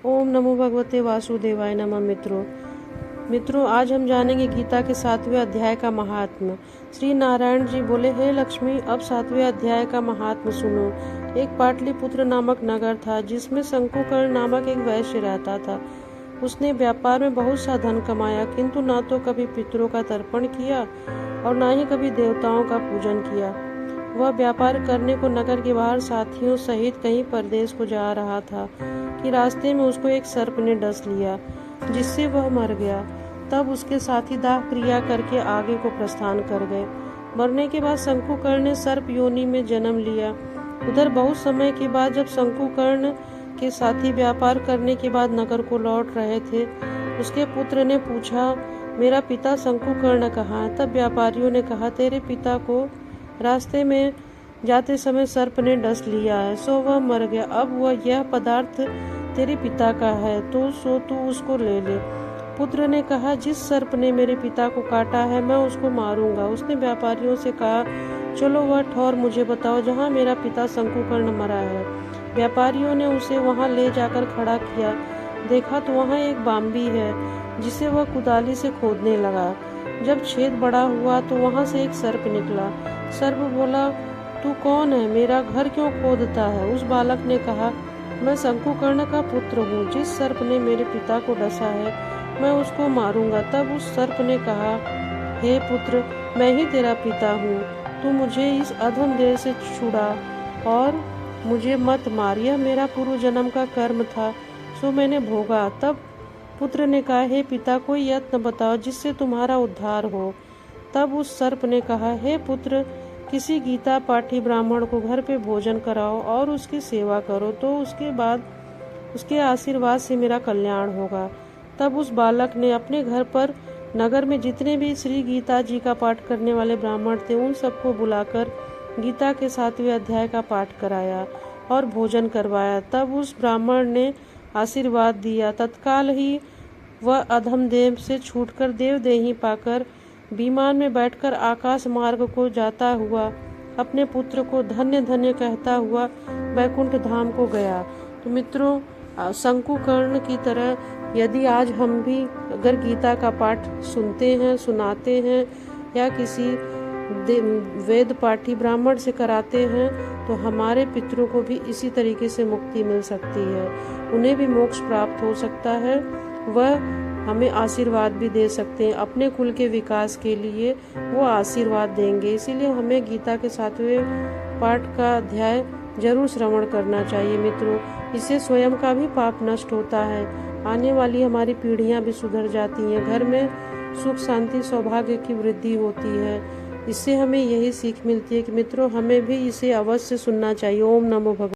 ओम नमो भगवते वासुदेवाय नमः। मित्रों आज हम जानेंगे गीता के 7वें अध्याय का महात्म्य। श्री नारायण जी बोले, हे लक्ष्मी, अब 7वें अध्याय का महात्म्य सुनो। एक पाटलिपुत्र नामक नगर था जिसमें शंकुकर्ण नामक एक वैश्य रहता था। उसने व्यापार में बहुत सा धन कमाया, किंतु न तो कभी पितरों का तर्पण किया और न ही कभी देवताओं का पूजन किया। वह व्यापार करने को नगर के बाहर साथियों सहित कहीं परदेश को जा रहा था कि रास्ते में उसको एक सर्प ने डस लिया, जिससे वह मर गया। तब उसके साथी दाह क्रिया करके आगे को प्रस्थान कर गए। मरने के बाद शंकुकर्ण ने सर्प योनि में जन्म लिया। उधर बहुत समय के बाद जब शंकुकर्ण के साथी व्यापार करने के बाद नगर को लौट रहे थे, उसके पुत्र ने पूछा, मेरा पिता शंकुकर्ण कहाँ है? तब व्यापारियों ने कहा, तेरे पिता को रास्ते में जाते समय सर्प ने डस लिया है, सो वह मर गया। अब वह यह पदार्थ तेरे पिता का है, तो सो तू उसको ले ले। पुत्र ने कहा, जिस सर्प ने मेरे पिता को काटा है मैं उसको मारूंगा। उसने व्यापारियों से कहा, चलो वह ठौर मुझे बताओ जहाँ मेरा पिता शंकुकर्ण मरा है। व्यापारियों ने उसे वहाँ ले जाकर खड़ा किया। देखा तो वहाँ एक बाम्बी है, जिसे वह कुदाली से खोदने लगा। जब छेद बड़ा हुआ तो वहाँ से एक सर्प निकला। सर्प बोला, तू कौन है? मेरा घर क्यों खोदता है? उस बालक ने कहा, मैं शंकुकर्ण का पुत्र हूँ। जिस सर्प ने मेरे पिता को डसा है मैं उसको मारूंगा। तब उस सर्प ने कहा, हे पुत्र, मैं ही तेरा पिता हूँ। तू मुझे इस अधम देह से छुड़ा और मुझे मत मार। यह मेरा पूर्व जन्म का कर्म था, सो मैंने भोगा। तब पुत्र ने कहा, हे पिता, कोई यत्न बताओ जिससे तुम्हारा उद्धार हो। तब उस सर्प ने कहा, हे पुत्र, किसी गीता पाठी ब्राह्मण को घर पे भोजन कराओ और उसकी सेवा करो, तो उसके बाद उसके आशीर्वाद से मेरा कल्याण होगा। तब उस बालक ने अपने घर पर नगर में जितने भी श्री गीता जी का पाठ करने वाले ब्राह्मण थे उन सबको बुलाकर गीता के 7वें अध्याय का पाठ कराया और भोजन करवाया। तब उस ब्राह्मण ने आशीर्वाद दिया। तत्काल ही वह अधम देह से छूटकर देवदेही पाकर विमान में बैठकर आकाश मार्ग को जाता हुआ अपने पुत्र को धन्य धन्य कहता हुआ वैकुंठ धाम को गया। तो मित्रों, शंकुकर्ण की तरह यदि आज हम भी अगर गीता का पाठ सुनते हैं, सुनाते हैं या किसी वेद पाठी ब्राह्मण से कराते हैं, तो हमारे पितरों को भी इसी तरीके से मुक्ति मिल सकती है, उन्हें भी मोक्ष प्राप्त हो सकता है। वह हमें आशीर्वाद भी दे सकते हैं, अपने कुल के विकास के लिए वो आशीर्वाद देंगे। इसीलिए हमें गीता के 7वें पाठ का अध्याय जरूर श्रवण करना चाहिए मित्रों। इससे स्वयं का भी पाप नष्ट होता है, आने वाली हमारी पीढ़ियां भी सुधर जाती हैं, घर में सुख शांति सौभाग्य की वृद्धि होती है। इससे हमें यही सीख मिलती है कि मित्रों, हमें भी इसे अवश्य सुनना चाहिए। ओम नमो भगवते।